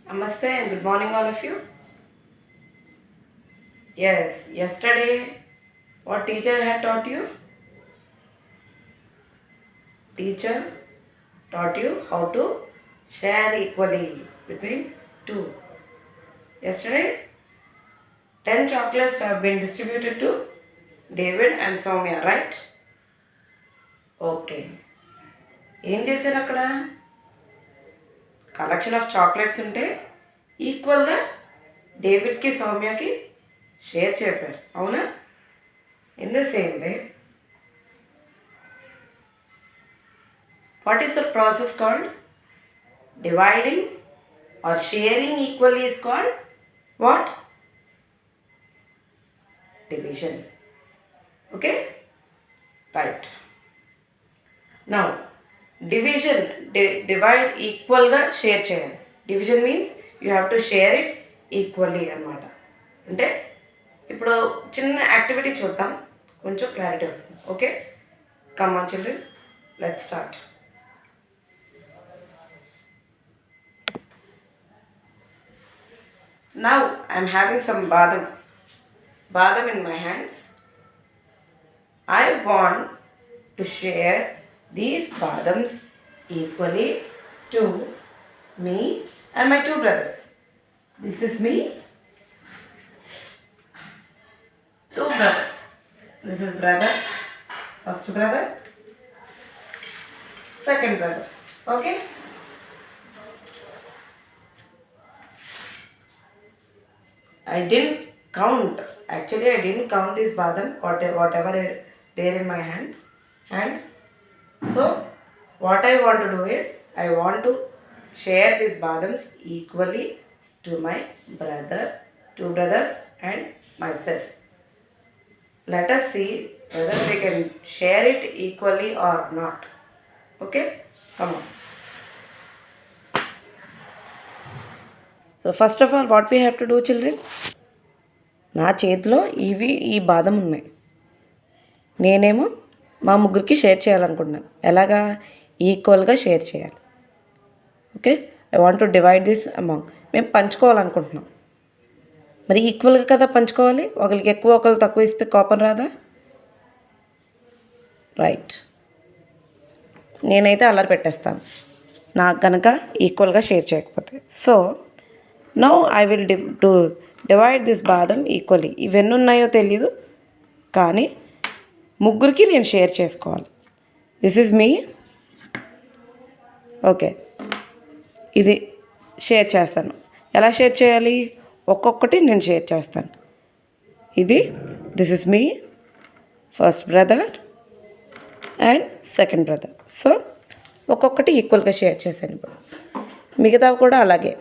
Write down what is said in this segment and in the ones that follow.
Namaste and good morning, all of you. Yes, yesterday, what teacher had taught you? Teacher taught you how to share equally between two. Yesterday, 10 chocolates have been distributed to David and Soumya, right? Okay. ఏం చేశారు అక్కడ? Collection of chocolates ఉంటే ఈక్వల్గా డేవిడ్కి సౌమ్యకి share చేశారు, అవునా? In the same way, what is the process called? Dividing or sharing equally is called what? Division. Okay? Right. Now, division, divide equal ga share cheyali. Division means you have to share it equally అన్నమాట. అంటే ఇప్పుడు చిన్న activity చూద్దాం, కొంచెం clarity వస్తుంది. Okay, come on children, let's start. Now I am having some badam in my hands. I want to share these badams equally to me and my two brothers. This is me, two brothers. This is brother, first brother, second brother. Okay? I didn't count. Actually, I didn't count this badam, whatever there in my hands. And so, what I want to do is, I want to share these badams equally to my brother, two brothers, and myself. Let us see whether we can share it equally or not. Okay? Come on. So first of all what we have to do children, నా చేతిలో ఈ బాదం ఉన్నాయి, నేనేమో మా ముగ్గురికి share చేయాలనుకుంటున్నాను. ఎలాగా? ఈక్వల్గా షేర్ చేయాలి. Okay, I want to divide this among. మేము పంచుకోవాలనుకుంటున్నాం, మరి ఈక్వల్గా కదా పంచుకోవాలి. ఒకరికి ఎక్కువ ఒకరికి తక్కువ ఇస్తే కోపం రాదా? రైట్, నేనైతే అల్లరి పెట్టేస్తాను నాకు కనుక ఈక్వల్గా షేర్ చేయకపోతే. So now I will divide this బాదం ఈక్వల్లీ. ఇవన్నీ ఉన్నాయో తెలీదు, కానీ ముగ్గురికి నేను షేర్ చేసుకోవాలి. This is me. ఓకే, ఇది షేర్ చేస్తాను. ఎలా షేర్ చేయాలి? ఒక్కొక్కటి నేను షేర్ చేస్తాను. ఇది this is me, first brother and second brother. So ఒక్కొక్కటి ఈక్వల్గా షేర్ చేశాను. ఇప్పుడు మిగతా కూడా అలాగే.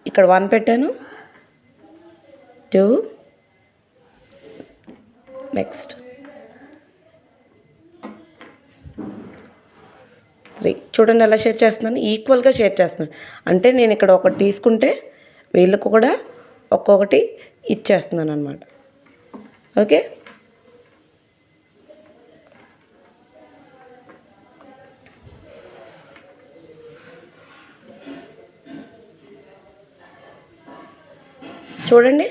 ఇక్కడ 1 పెట్టాను, 2, నెక్స్ట్ 3. చూడండి ఎలా షేర్ చేస్తున్నాను, ఈక్వల్గా షేర్ చేస్తున్నాను. అంటే నేను ఇక్కడ ఒకటి తీసుకుంటే వీళ్ళకు కూడా ఒక్కొక్కటి ఇచ్చేస్తున్నాను అన్నమాట. ఓకే, చూడండి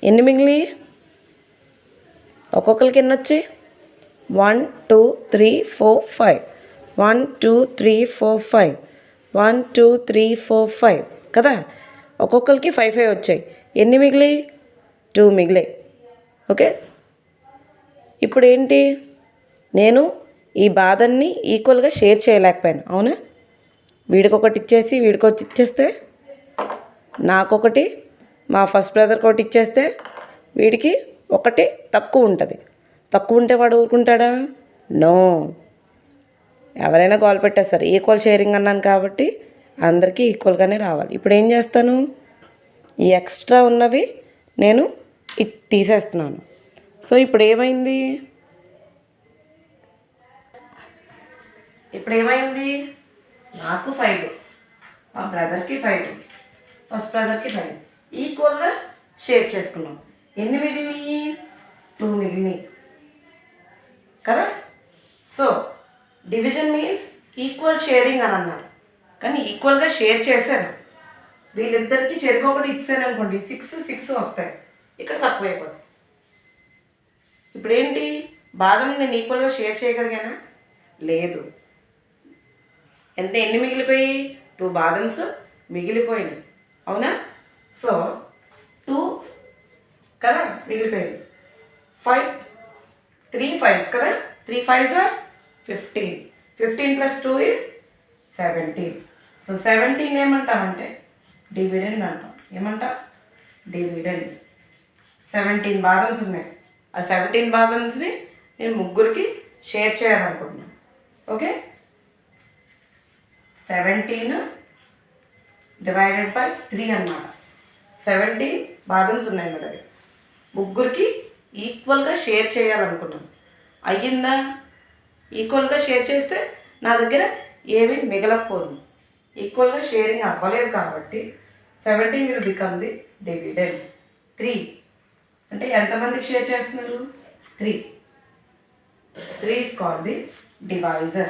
ఎన్ని మిగిలి, ఒక్కొక్కరికి ఎన్ని వచ్చాయి? 1 2 3 4 5, 1 2 3 4 5, 1 2 3 4 5 కదా. ఒక్కొక్కరికి 5 5 వచ్చాయి. ఎన్ని మిగిలాయి? 2 మిగిలాయి. ఓకే, ఇప్పుడు ఏంటి, నేను ఈ బాధని ఈక్వల్గా షేర్ చేయలేకపోయాను, అవునా? వీడికొకటి ఇచ్చేసి వీడికొకటి ఇచ్చేస్తే, నాకొకటి మా ఫస్ట్ బ్రదర్కి ఒకటి ఇచ్చేస్తే వీడికి ఒకటి తక్కువ ఉంటుంది. తక్కువ ఉంటే వాడు ఊరుకుంటాడా? నో, ఎవరైనా గోల్ పెట్టేస్తారు. ఈక్వల్ షేరింగ్ అన్నాను కాబట్టి అందరికీ ఈక్వల్గానే రావాలి. ఇప్పుడు ఏం చేస్తాను, ఈ ఎక్స్ట్రా ఉన్నవి నేను తీసేస్తున్నాను. సో ఇప్పుడు ఏమైంది, నాకు 5, మా బ్రదర్కి 5, ఫస్ట్ బ్రదర్కి 5 ఈక్వల్గా షేర్ చేసుకున్నాం. ఎన్ని మిగిలినాయి? 2 మిగిలినాయి కదా. So division means equal sharing అని అన్నారు, కానీ ఈక్వల్గా షేర్ చేశాను. వీళ్ళిద్దరికీ చెరుకొకటి ఇచ్చాను అనుకోండి, 6 వస్తాయి, ఇక్కడ తక్కువైపోతుంది. ఇప్పుడు ఏంటి, బాదం నేను ఈక్వల్గా షేర్ చేయగలిగానా? లేదు. ఎన్ని మిగిలిపోయి? 2 బాదమ్స్ మిగిలిపోయినాయి, అవునా? సో 2 కదా మిగిలిపోయింది. 3 5s కదా, 3 5s are 15. 15 + 2 is 17. సో 17 ఏమంటామంటే డివిడెండ్ అంటాం. ఏమంటాం? డివిడెండ్. 17 బాదమ్స్ ఉన్నాయి. ఆ 17 బాదమ్స్ని నేను ముగ్గురికి షేర్ చేయాలనుకుంటున్నాను. ఓకే, 17 డివైడెడ్ బై 3 అన్నమాట. 17 బాదమ్స్ ఉన్నాయి నా దగ్గర, ముగ్గురికి ఈక్వల్గా షేర్ చేయాలనుకున్నాను. అయ్యిందా? ఈక్వల్గా షేర్ చేస్తే నా దగ్గర ఏమీ మిగలకపోదు. ఈక్వల్గా షేరింగ్ అవ్వలేదు కాబట్టి 17 విల్ బికమ్ ది డివిడెండ్. 3 అంటే ఎంతమందికి షేర్ చేస్తున్నారు? 3. 3 is called the divisor.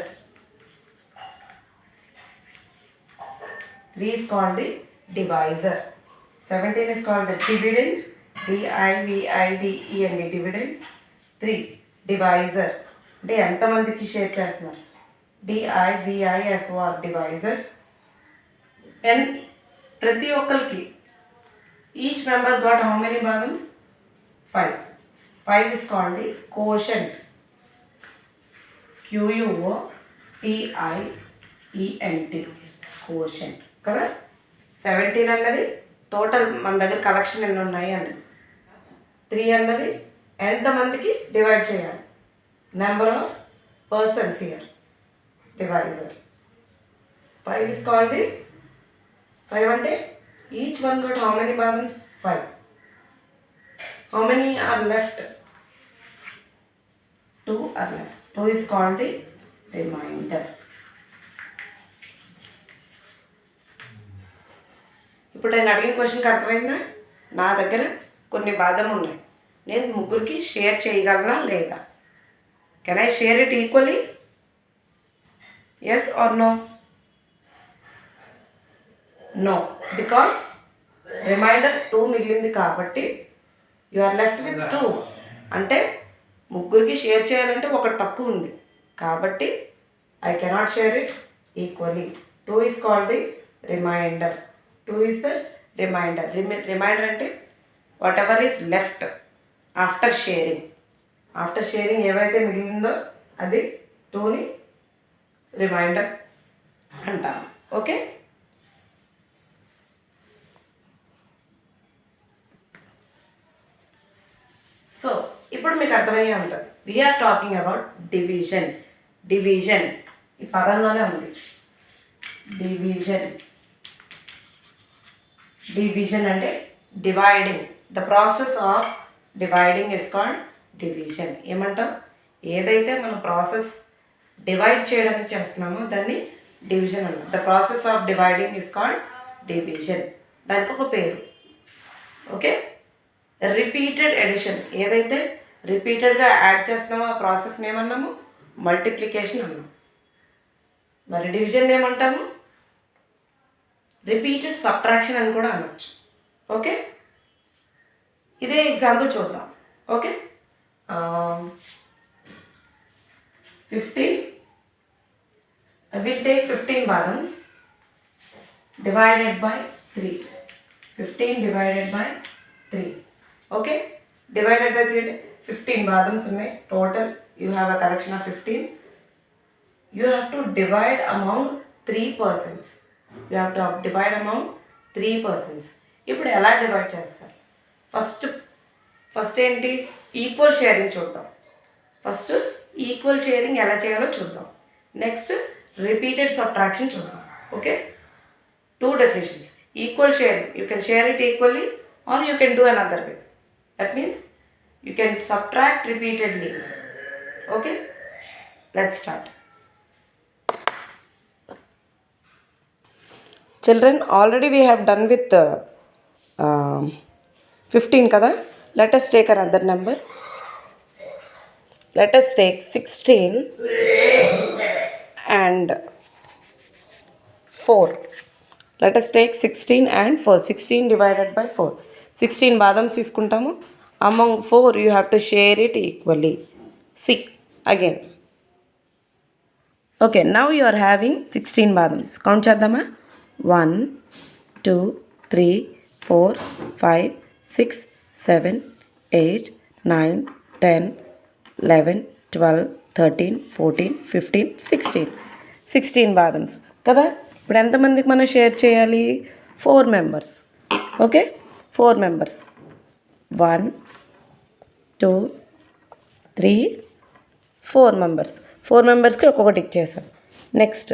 3 is called the divisor. 17 is called the dividend. DIVIDEND dividend. 3 divisor అంటే ఎంతమందికి షేర్ చేస్తున్నారు? DIVISOR divisor. అండ్ ప్రతి ఒక్కరికి each member got how many badams? 5. 5 is called the quotient. QUOTIENT quotient కదా. 17 అన్నది total మన దగ్గర collection ఎన్ని ఉన్నాయి అని. 3 అన్నది ఎంతమందికి డివైడ్ చేయాలి, number of persons here, divisor. 5 is called the 5 అంటే each one got how many badams? 5. How many are left? 2 are left. 2 is called the remainder. ఇప్పుడు నేను అడిగిన క్వశ్చన్కి అర్థమైందా? నా దగ్గర కొన్ని బాదం ఉన్నాయి, నేను ముగ్గురికి షేర్ చేయగలనా లేదా? Can I share it equally? Yes or no? No, because reminder 2 మిగిలింది కాబట్టి యు ఆర్ లెఫ్ట్ విత్ 2. అంటే ముగ్గురికి షేర్ చేయాలంటే ఒకటి తక్కువ ఉంది కాబట్టి I cannot share it equally. 2 is called the remainder. 2 is the remainder. Remainder అంటే what ever is left after sharing. After sharing ఏవైతే మిగిలిందో అది 2ని రిమైండర్ అంటాం. ఓకే, సో ఇప్పుడు మీకు అర్థమయ్యే ఉంటుంది. We're talking about division. Division ఈ పదంలోనే ఉంది. డివిజన్. డివిజన్ అంటే dividing. The process of dividing is called division. ఏమంటాం? ఏదైతే మనం ప్రాసెస్ డివైడ్ చేయడానికి చేస్తున్నామో దాన్ని డివిజన్ అంటాం. The process of dividing is called division. దానికి ఒక పేరు. Okay, repeated addition. ఏదైతే రిపీటెడ్గా యాడ్ చేస్తున్నామో ఆ ప్రాసెస్ని ఏమన్నాము? మల్టిప్లికేషన్ అన్నాము. మరి డివిజన్ ఏమంటాము? రిపీటెడ్ సబ్ట్రాక్షన్ అని కూడా అనొచ్చు. ఓకే, ఇదే ఎగ్జాంపుల్ చూద్దాం. Okay, 15. I will take 15 badams divided by 3. 15 divided by 3. Okay, divided by 3 అంటే 15 బాదమ్స్ ఉన్నాయి total. You have a collection of 15. You have to divide among 3 persons. You have to divide among 3 persons. ఇప్పుడు ఎలా divide చేస్తారు? First ఏంటి? Equal sharing చూద్దాం. First equal sharing ఎలా చేయాలో చూద్దాం. నెక్స్ట్ రిపీటెడ్ సబ్ట్రాక్షన్ చూద్దాం. Okay, 2 definitions. Equal sharing, you can share it equally or you can do another way. That means you can subtract repeatedly. Okay, let's start. Children, already we have done with 15 kada. Let us take another number. Let us take 16 and 4. Let us take 16 and 4. 16 divided by 4. 16 badams తీసుకుంటాము. Among 4 you have to share it equally. See again. Okay, now you are having 16 badams. Count చేద్దామా? 1 2 3 4 5 6 7 8 9 10 11 12 13 14 15 16. 16 badams కదా. ఇప్పుడు ఎంతమందికి మనం share చేయాలి? 4 members. Okay, 4 members. 1 2 3 4 members. 4 మెంబర్స్కి ఒక్కొక్కటి ఇచ్చేసాం. నెక్స్ట్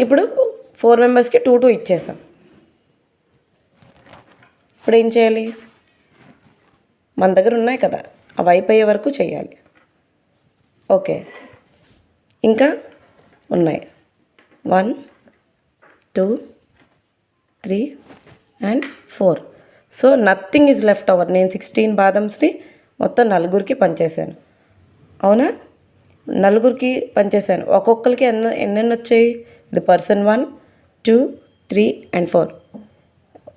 ఇప్పుడు 4 మెంబర్స్కి 2 2 ఇచ్చేసాం. ఇప్పుడు ఏం చేయాలి? మన దగ్గర ఉన్నాయి కదా, అవి అయిపోయే వరకు చేయాలి. ఓకే, ఇంకా ఉన్నాయి 1 2 3 and 4. So nothing is left over. నేను 16 బాదమ్స్ని మొత్తం నలుగురికి పంచేశాను. అవునా? నలుగురికి పంచేశాను. ఒక్కొక్కరికి ఎన్నెన్ని వచ్చాయి? ఇది పర్సన్ 1 2 3 అండ్ 4.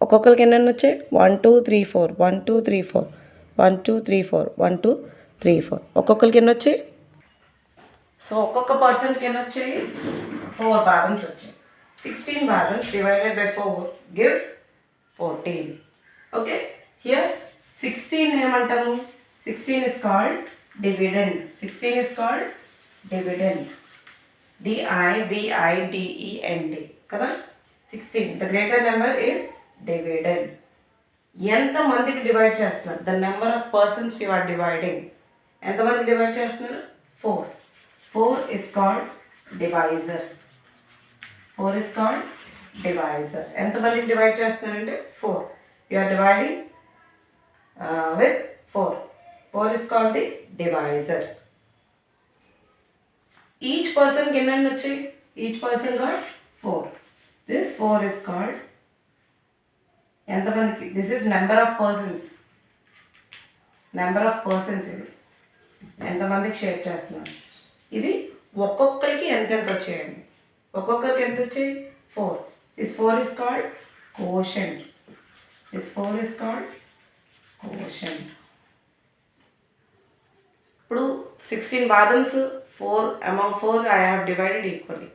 ఒక్కొక్కరికి ఎన్నెన్ని వచ్చాయి? 1 2 3 4 1 2 3 4 1 2 3 4 1 2 3 4. ఒక్కొక్కరికి ఎన్ని వచ్చాయి? సో ఒక్కొక్క పర్సన్కి ఎన్ని వచ్చాయి? 4 బాదమ్స్ వచ్చాయి. 16 badams divided by 4 gives 14. Okay, here 16 ఏమంటాము? 16 is called dividend. 16 is called dividend. DIVIDEND కదా. 16 the greater number is dividend. ఎంతమందికి డివైడ్ చేస్తున్నారు? The number of persons you are dividing. ఎంతమందికి డివైడ్ చేస్తున్నారు? 4. 4 is called divisor. 4 is called divisor. ఎంతమందికి divide చేస్తున్నారంటే 4. You are dividing with 4. 4 is called the divisor. Each personకి ఎన్ని వచ్చాయి? Each person got 4. This 4 is called ఎంతమందికి? This is number of persons. Number of persons ఇది ఎంతమందికి share చేస్తున్నాను. ఇది ఒక్కొక్కరికి ఎంతెంత వచ్చాయండి. ఒక్కొక్కరికి ఎంత వచ్చాయి? 4. This 4 is called quotient. This 4 is called quotient. ఇప్పుడు 16 badams 4 among 4 I have divided equally.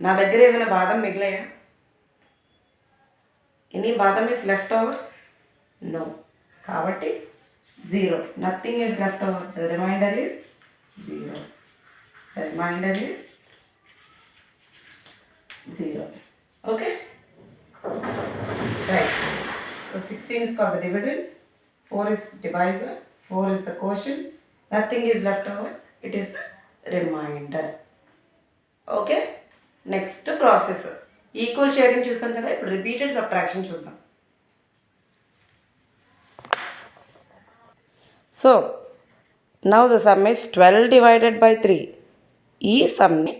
నా దగ్గర ఏమైనా బాదం మిగిలాయా? Any badam is left over? No. కాబట్టి 0. Nothing is left over. The reminder is 0. The reminder is 0. Okay, right. So 16 is called the dividend, 4 is divisor, 4 is the quotient, nothing is left over, it is the remainder. Okay, next process equal sharing చూసాం కదా. ఇప్పుడు repeated subtraction చూద్దాం. So now the sum is 12 divided by 3. ఈ సమ్ని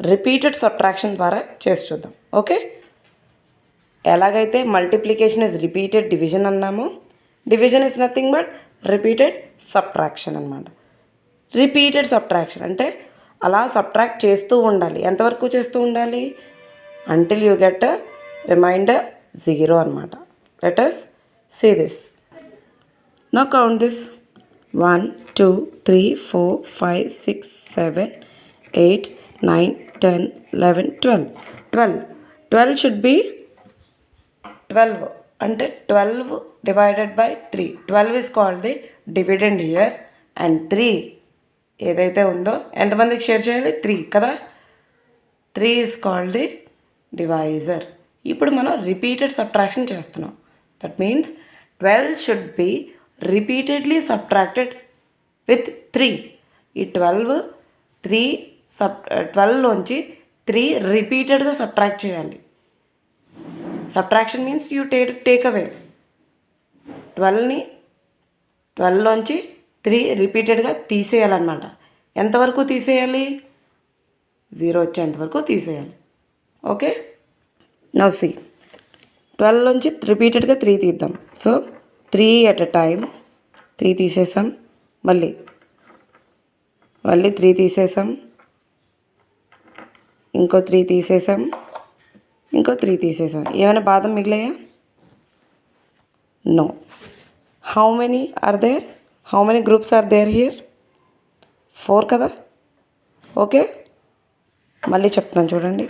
repeated subtraction ద్వారా చేసి చూద్దాం. Okay, ఎలాగైతే multiplication is repeated division అన్నామో, division is nothing but repeated subtraction అన్నమాట. రిపీటెడ్ సబ్ట్రాక్షన్ అంటే అలా సబ్ట్రాక్ట్ చేస్తూ ఉండాలి. ఎంతవరకు చేస్తూ ఉండాలి? Until you get a remainder 0 అనమాట. Let us see this. Now count this. 1 2 3 4 5 6 7 8 9 10 11 12. 12 should be 12 అంటే 12 divided by 3. 12 is called the dividend here, and 3 ఏదైతే ఉందో ఎంతమందికి షేర్ చేయాలి? 3 కదా. 3 is called the divisor. ఇప్పుడు మనం రిపీటెడ్ సబ్ట్రాక్షన్ చేస్తున్నాం. That means 12 should be repeatedly subtracted with 3. ఈ 12లోంచి 3 రిపీటెడ్గా సబ్ట్రాక్ట్ చేయాలి. Subtraction means you take away. 12లోంచి 3 రిపీటెడ్గా తీసేయాలన్నమాట. ఎంతవరకు తీసేయాలి? 0 వచ్చేంతవరకు తీసేయాలి. ఓకే, నౌ సి 12లోంచి రిపీటెడ్గా 3 తీద్దాం. సో 3 at a time 3 తీసేసాం. మళ్ళీ మళ్ళీ 3 తీసేసాం, ఇంకో 3 తీసేసాం, ఇంకో 3 తీసేసాం. ఏమైనా బాదం మిగిలాయా? No. How many are there? How many groups are there here? 4 కదా. ఓకే, మళ్ళీ చెప్తాను చూడండి.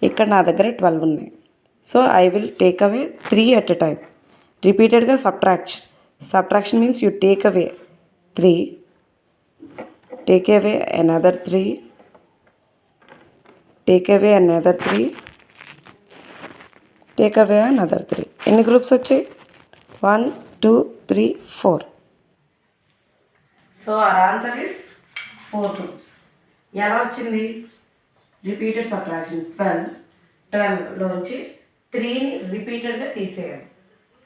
ఇక్కడ నా దగ్గర 12 ఉన్నాయి. So I will take away 3 at a time. రిపీటెడ్గా subtraction means you take away 3, take away another 3, take away another 3, take away another 3. ఎన్ని గ్రూప్స్ వచ్చాయి? 1 2 3 4. So our answer is 4 groups. ఎలా వచ్చింది? రిపీటెడ్ సబ్ట్రాక్షన్ 12లోంచి 3ని రిపీటెడ్గా తీసేయాలి.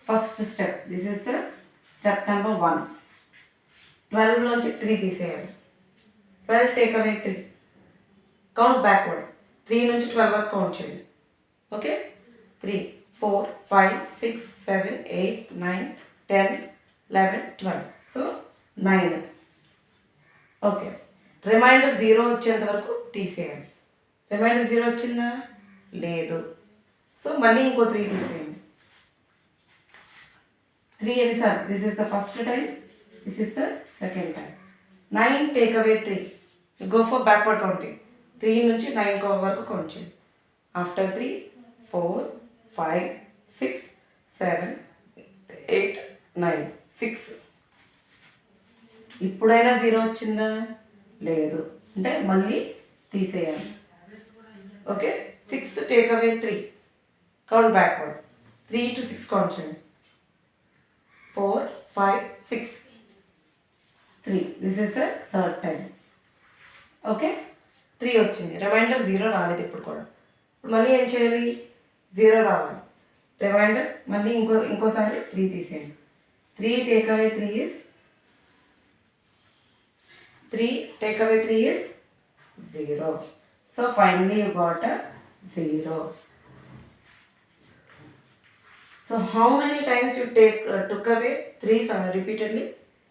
First step, this is the step number 1. 12లోంచి 3 తీసేయాలి. 12 take away 3, count backward. 3 నుంచి 12 వరకు count చేయండి. ఓకే, 3 4 5 6 7 8 9 10 11 12. సో 9. ఓకే, రిమైండర్ 0 వచ్చేంత వరకు తీసేయాలి. రిమైండర్ 0 వచ్చిందా? లేదు. సో మళ్ళీ ఇంకో 3 తీసేయండి. 3 ఎన్నిసార్లు? This is the first time, this is the second time. 9 take away 3, go for backward counting. 3 నుంచి 9 వరకు కౌంట్ చేయండి. ఆఫ్టర్ 3 4 5 6 7 8 9 6. ఇప్పుడైనా 0 వచ్చిందా? లేదు. అంటే మళ్ళీ తీసేయాలి. Okay, 6 take away 3, count backward. 3 to 6 count చేయండి. 4 5 6 3. This is the third time. Okay, 3 వచ్చింది. రిమైండర్ 0 రాలేదు ఇప్పుడు కూడా. మళ్ళీ ఏం చేయాలి? 0 రావాలి. రిమైండర్ మళ్ళీ ఇంకోసారి 3 తీసేయండి. 3 take away 3 is 0. So finally you got a 0. So how many times you took away 3 repeatedly?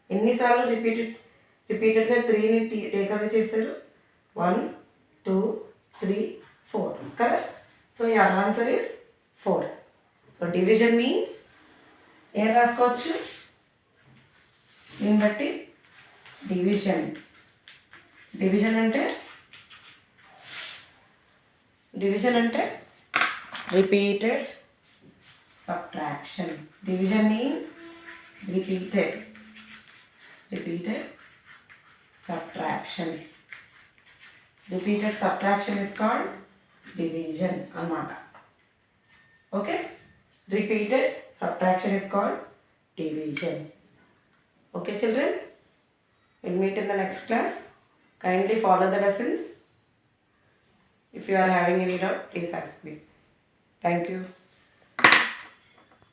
ఎన్నిసార్లు రిపీటెడ్గా 3ని టేక్ అవే చేశారు? 1 2 3 4 కదా. So your answer is 4. So division means ఏం రాసుకోవచ్చు దీన్ని బట్టి? డివిజన్ అంటే repeated subtraction. Division means repeated subtraction. Repeated subtraction is called division anamata. Okay, repeated subtraction is called division. Okay children, we'll meet in the next class. Kindly follow the lessons. If you are having any doubt, please ask me. Thank you.